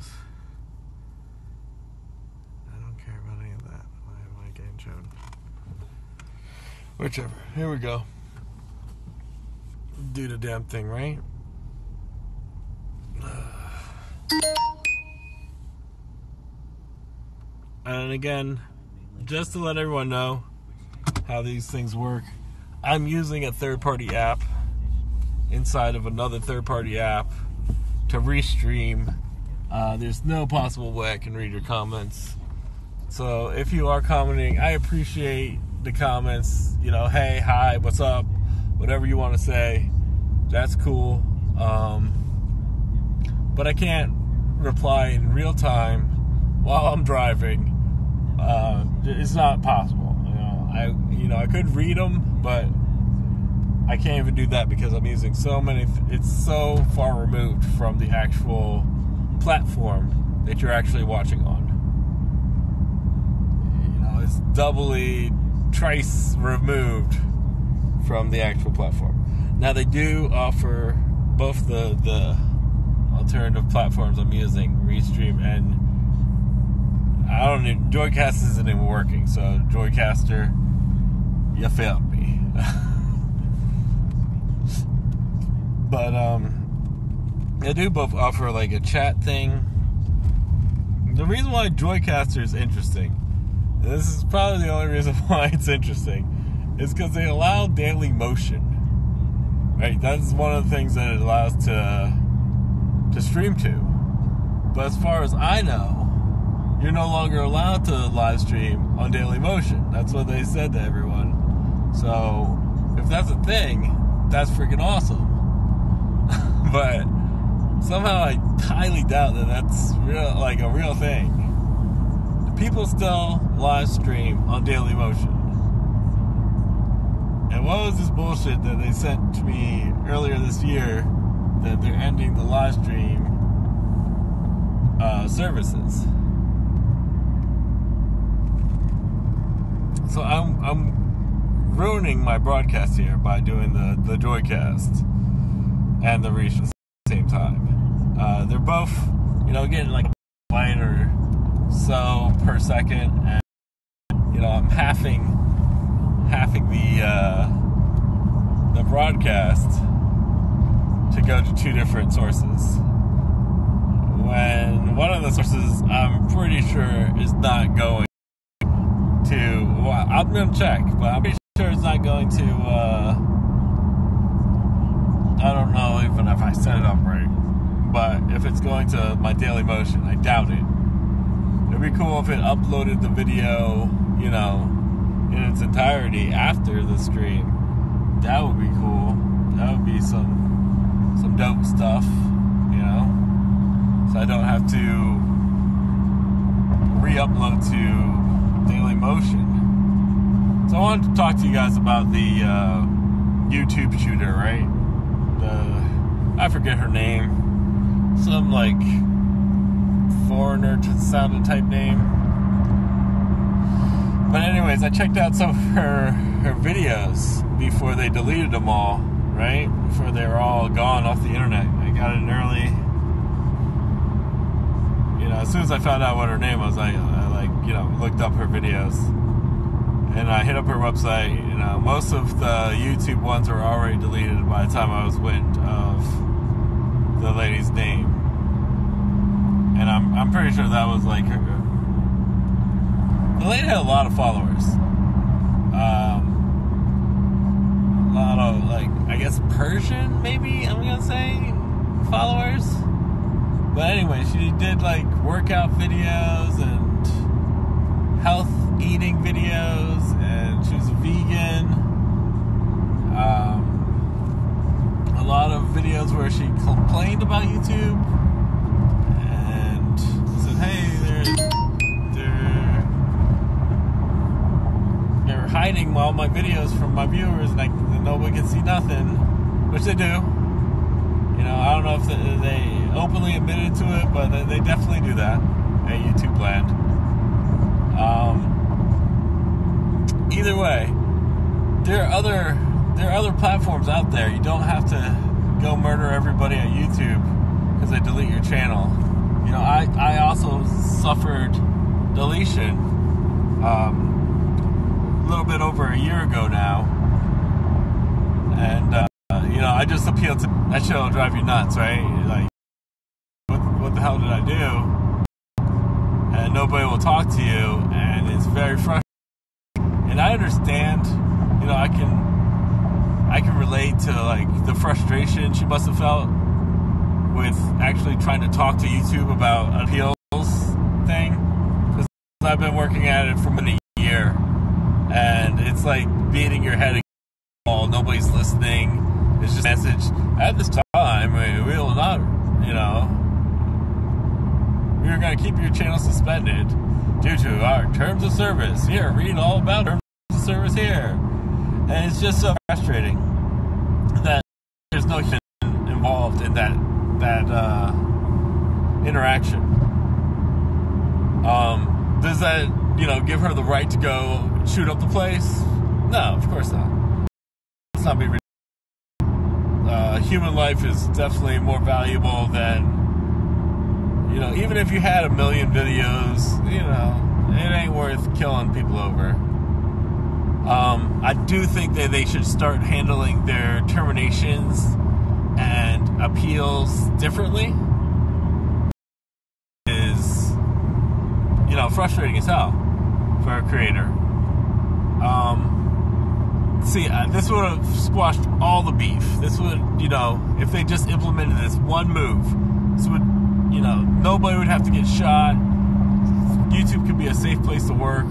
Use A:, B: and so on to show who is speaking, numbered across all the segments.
A: this? I don't care about any of that. Why am I getting shown? Whichever. Here we go. Do the damn thing, right? And again, just to let everyone know how these things work, I'm using a third-party app inside of another third-party app to restream. There's no possible way I can read your comments. So if you are commenting, I appreciate the comments. You know, hey, hi, what's up? Whatever you want to say, that's cool. But I can't reply in real time while I'm driving. It's not possible. I could read them, but I can't even do that because I'm using so many. It's so far removed from the actual platform that you're actually watching on. It's doubly, thrice removed from the actual platform. Now they do offer both the alternative platforms I'm using, Restream and Joycast isn't even working. So Joycaster, you failed me. But they do both offer like a chat thing. The reason why Joycaster is interesting, and this is probably the only reason why it's interesting, is because they allow daily motion. Right? That's one of the things that it allows to stream to. But as far as I know, you're no longer allowed to live stream on Daily Motion. That's what they said to everyone. So if that's a thing, that's freaking awesome. But somehow I highly doubt that that's real, like a real thing. People still live stream on Daily Motion. And what was this bullshit that they sent to me earlier this year that they're ending the live stream services? So I'm ruining my broadcast here by doing the Joycast and the Reach at the same time. They're both, getting like a byte or so per second, and I'm halving the broadcast to go to two different sources. When one of the sources I'm pretty sure is not going to, well, I'm going to check, but I'm pretty sure it's not going to, I don't know even if I set it up right, but if it's going to my Daily Motion, I doubt it. It'd be cool if it uploaded the video, in its entirety after the stream. That would be cool. That would be some dope stuff, so I don't have to re-upload to Daily Motion. So I wanted to talk to you guys about the YouTube shooter, right? I forget her name. Some foreigner sounding type name. But anyways, I checked out some of her videos before they deleted them all, right? Before they were all gone off the internet. I got in early. As soon as I found out what her name was, I looked up her videos. And I hit up her website. Most of the YouTube ones were already deleted by the time I was wind of the lady's name. And I'm pretty sure that was like her. The lady had a lot of followers. A lot of I guess Persian, maybe I'm gonna say, followers. But anyway, she did workout videos and health eating videos, and she was a vegan. A lot of videos where she complained about YouTube and said, hey, they're hiding all my videos from my viewers, and nobody can see nothing, which they do. I don't know if they openly admitted to it, but they definitely do that at YouTube land. Either way, there are other platforms out there. You don't have to go murder everybody at YouTube because they delete your channel. You know, I also suffered deletion a little bit over a year ago now. And, you know, I just appealed to... That shit will drive you nuts, right? Like, what the hell did I do? And nobody will talk to you, and it's very frustrating. And I understand, you know, I can relate to, like, the frustration she must have felt with actually trying to talk to YouTube about appeals thing. Because I've been working at it for many years, and it's like beating your head against the wall. Nobody's listening. It's just a message. At this time, we will not, you know, we are going to keep your channel suspended due to our terms of service. Here, read all about terms of service here. And it's just so frustrating that there's no human involved in that interaction. Does that, you know, give her the right to go shoot up the place? No, of course not. Let's not be ridiculous. Human life is definitely more valuable than, you know, even if you had 1 million videos, you know, it ain't worth killing people over. I do think that they should start handling their terminations and appeals differently. It is, you know, frustrating as hell for a creator. See, this would have squashed all the beef. This would, you know, if they just implemented this one move, this would, you know, nobody would have to get shot. YouTube could be a safe place to work.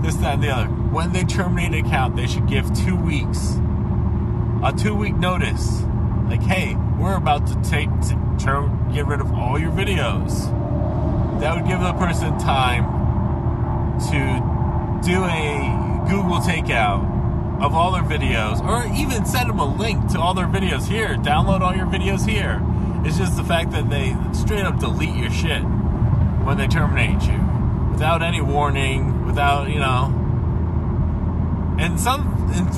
A: This, that, and the other. When they terminate an account, they should give 2 weeks. A 2-week notice. Like, hey, we're about to get rid of all your videos. That would give the person time to do a Google takeout of all their videos, or even send them a link to all their videos here. Download all your videos here. It's just the fact that they straight up delete your shit when they terminate you. Without any warning, without, you know. And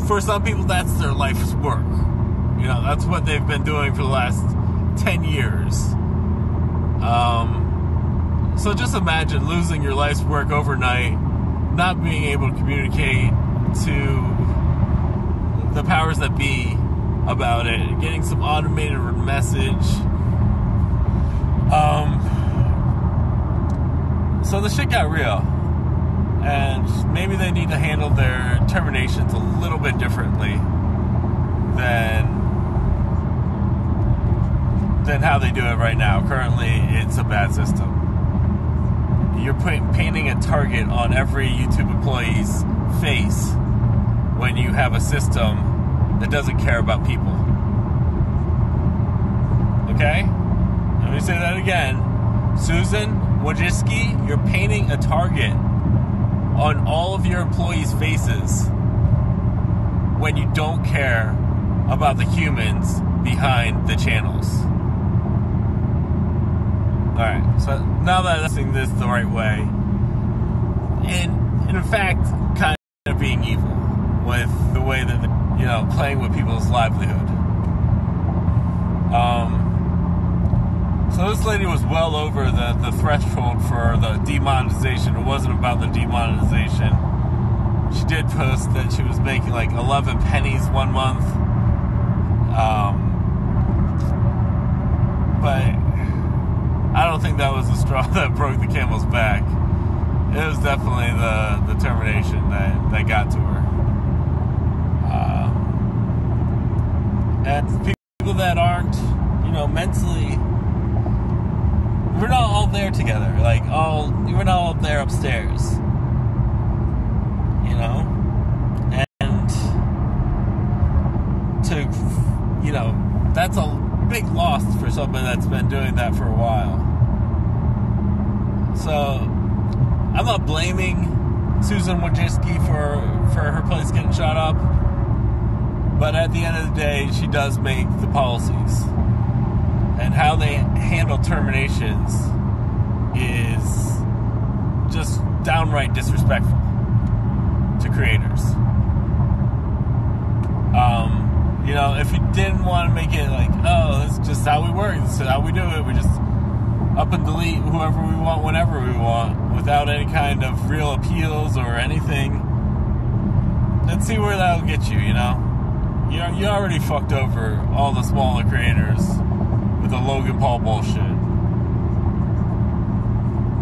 A: for some people, that's their life's work. You know, that's what they've been doing for the last 10 years. So just imagine losing your life's work overnight, not being able to communicate to the powers that be about it, getting some automated message. So the shit got real, and maybe they need to handle their terminations a little bit differently than how they do it right now. Currently, it's a bad system. You're painting a target on every YouTube employee's face when you have a system that doesn't care about people. Okay? Let me say that again. Susan Wojcicki, you're painting a target on all of your employees' faces when you don't care about the humans behind the channels. Alright, so now that I'm saying this the right way, and in fact, kind of being evil with the way that, you know, playing with people's livelihood. So this lady was well over the threshold for the demonetization. It wasn't about the demonetization. She did post that she was making like 11 pennies 1 month. But I don't think that was the straw that broke the camel's back. It was definitely the termination that got to her. And people that aren't, you know, mentally, we're not all there together. Like, we're not all there upstairs. You know? And to, you know, that's a big loss for somebody that's been doing that for a while. So, I'm not blaming Susan Wojcicki for her place getting shot up. But at the end of the day, she does make the policies. And how they handle terminations is just downright disrespectful to creators. You know, if you didn't want to make it like, oh, this is just how we work, this is how we do it, we just up and delete whoever we want whenever we want without any kind of real appeals or anything. Let's see where that'll get you, you know? You already fucked over all the smaller creators with the Logan Paul bullshit.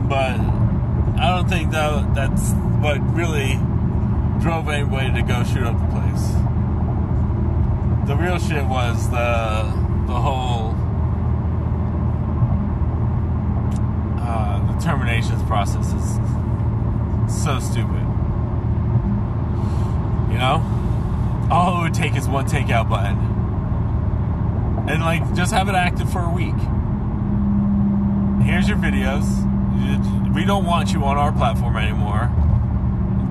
A: But I don't think that's what really drove anybody to go shoot up the place. The real shit was the whole the terminations process is so stupid. You know? All it would take is one takeout button. And like, just have it active for a week. Here's your videos. We don't want you on our platform anymore.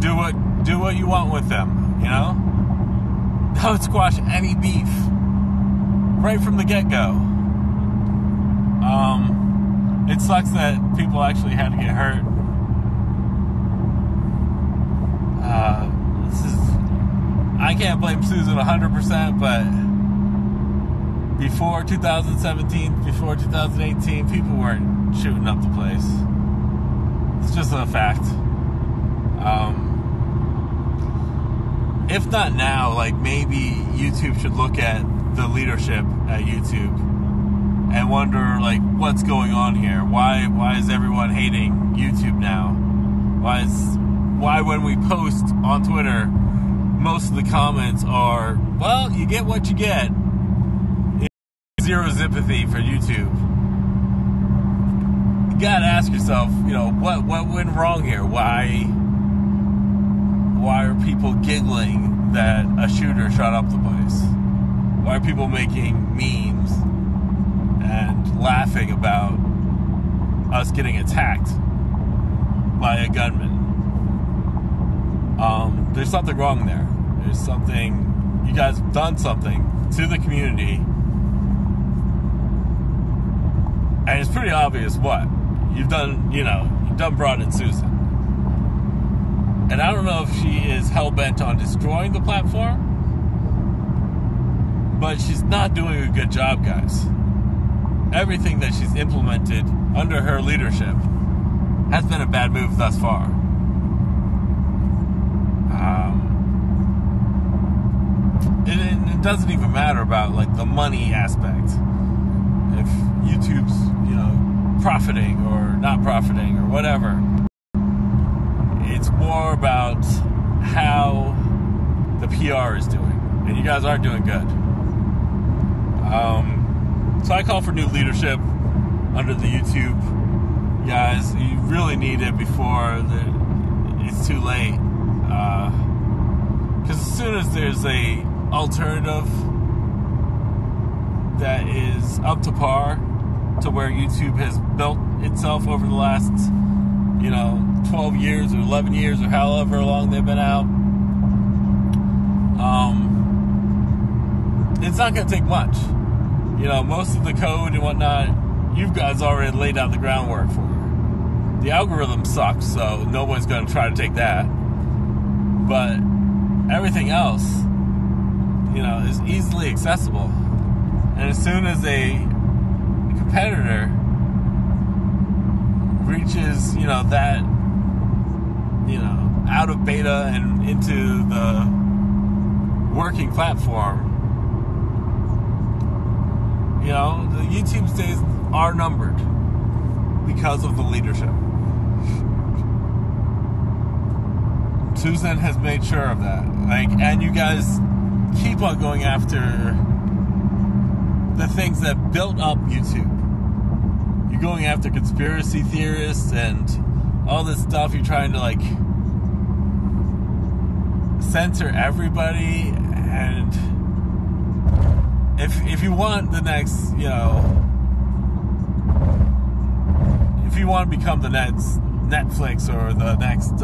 A: Do what you want with them, you know? That would squash any beef right from the get-go. It sucks that people actually had to get hurt. I can't blame Susan 100%, but before 2017, before 2018, people weren't shooting up the place. It's just a fact. If not now, like, maybe YouTube should look at the leadership at YouTube and wonder, like, what's going on here? Why is everyone hating YouTube now? Why when we post on Twitter, most of the comments are, well, you get what you get. Zero sympathy for YouTube. You gotta ask yourself, you know, what went wrong here? Why are people giggling that a shooter shot up the place? Why are people making memes and laughing about us getting attacked by a gunman? There's something wrong there. There's something, you guys have done something to the community, and it's pretty obvious what you've done. You know, you've done Broad and Susan, and I don't know if she is hell-bent on destroying the platform, but she's not doing a good job, guys. Everything that she's implemented under her leadership has been a bad move thus far. It doesn't even matter about, like, the money aspect. If YouTube's, you know, profiting or not profiting or whatever. It's more about how the PR is doing. And you guys aren't doing good. So I call for new leadership under the YouTube guys. You really need it before it's too late. Because as soon as there's a alternative that is up to par to where YouTube has built itself over the last, 12 years or 11 years or however long they've been out, it's not going to take much. Most of the code and whatnot, you guys already laid out the groundwork for. The algorithm sucks, so no one's going to try to take that. But everything else, is easily accessible. And as soon as a competitor reaches, that, out of beta and into the working platform, the YouTube days are numbered because of the leadership. Susan has made sure of that. And you guys keep on going after the things that built up YouTube. You're going after conspiracy theorists and all this stuff. You're trying to censor everybody. And if you want the next, if you want to become the next Netflix or the next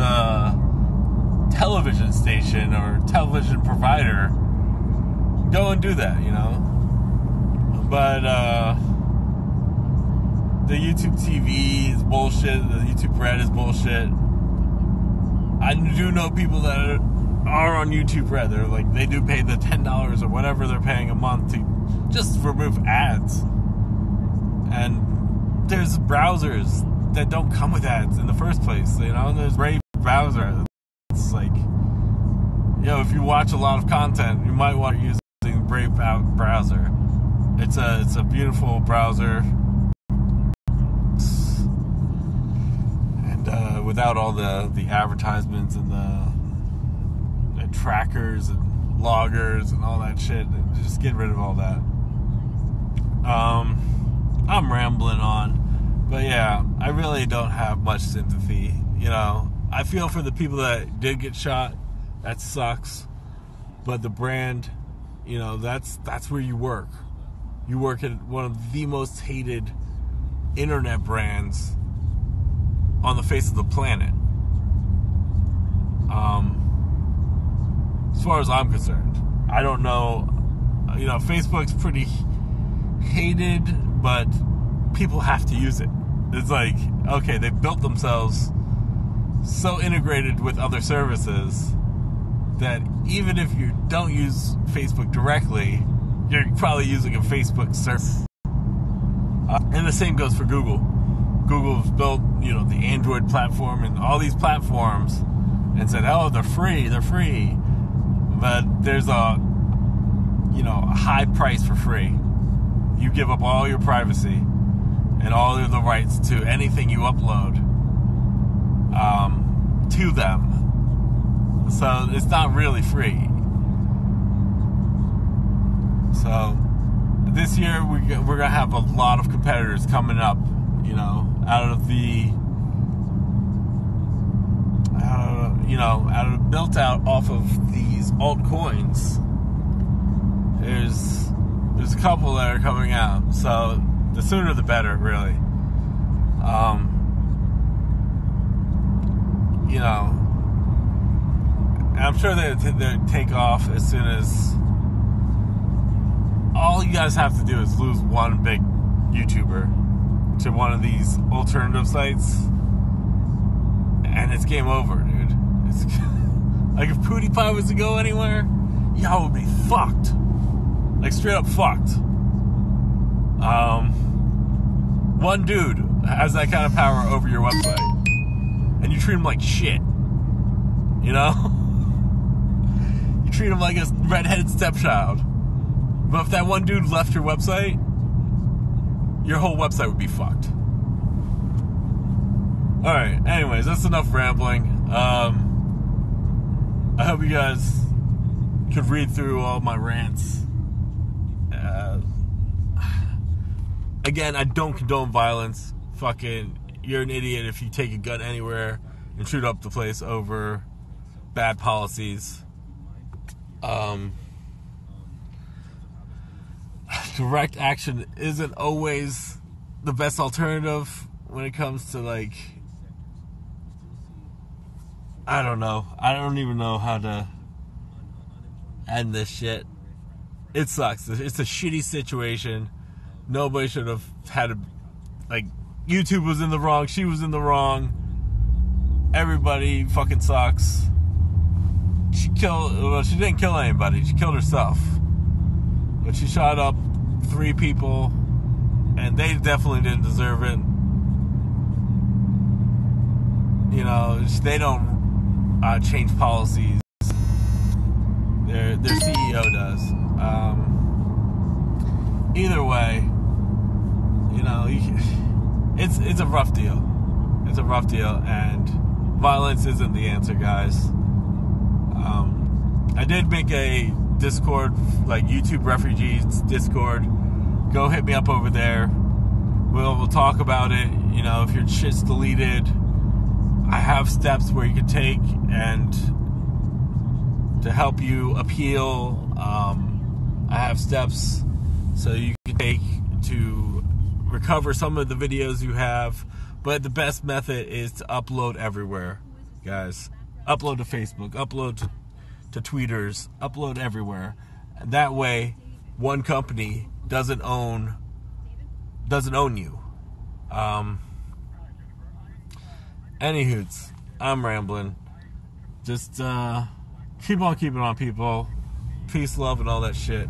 A: television station or television provider, go and do that, But the YouTube TV is bullshit. The YouTube Red is bullshit. I do know people that are on YouTube Red. They do pay the $10 or whatever they're paying a month to just remove ads. And there's browsers that don't come with ads in the first place, you know. And there's Brave browser. It's like, you know, if you watch a lot of content, you might want to use Brave browser. It's a beautiful browser, and without all the advertisements and the trackers and loggers and all that shit. Just get rid of all that. I'm rambling on, but yeah, I really don't have much sympathy. You know, I feel for the people that did get shot. That sucks. But the brand, you know, that's where you work. You work at one of the most hated internet brands on the face of the planet. As far as I'm concerned, I don't know. You know, Facebook's pretty hated, but people have to use it. It's like, okay, they built themselves so integrated with other services that even if you don't use Facebook directly, you're probably using a Facebook service. And the same goes for Google. Google's built, you know, the Android platform and all these platforms and said, oh, they're free. But there's a high price for free. You give up all your privacy and all of the rights to anything you upload to them. So it's not really free. So this year we're going to have a lot of competitors coming up, you know, out of built out off of these altcoins. There's a couple that are coming out, so the sooner the better, really. You know, I'm sure they'd take off as soon as. All you guys have to do is lose one big YouTuber to one of these alternative sites, and it's game over, dude. It's like if PewDiePie was to go anywhere, y'all would be fucked. Like straight up fucked. One dude has that kind of power over your website, and you treat him like shit. You know? You treat him like a redheaded stepchild. But if that one dude left your website, your whole website would be fucked. Alright, anyways, that's enough rambling. I hope you guys could read through all my rants. Again, I don't condone violence. Fucking, you're an idiot if you take a gun anywhere and shoot up the place over bad policies. Direct action isn't always the best alternative when it comes to, like, I don't know. I don't even know how to end this shit. It sucks. It's a shitty situation. Nobody should have had a, like, YouTube was in the wrong, she was in the wrong. Everybody fucking sucks. She didn't kill anybody. She killed herself. But she shot up 3 people, and they definitely didn't deserve it. You know, they don't change policies. Their CEO does. Either way, you know, it's a rough deal. It's a rough deal, and violence isn't the answer, guys. I did make a Discord, like YouTube Refugees Discord. Go hit me up over there. We'll talk about it. You know, if your shit's deleted, I have steps where you can take and to help you appeal. I have steps so you can take to recover some of the videos you have. But the best method is to upload everywhere, guys. Upload to Facebook, upload to tweeters, upload everywhere. And that way, one company doesn't own you. Anywhoots, I'm rambling. Just keep on keeping on, people. Peace, love, and all that shit.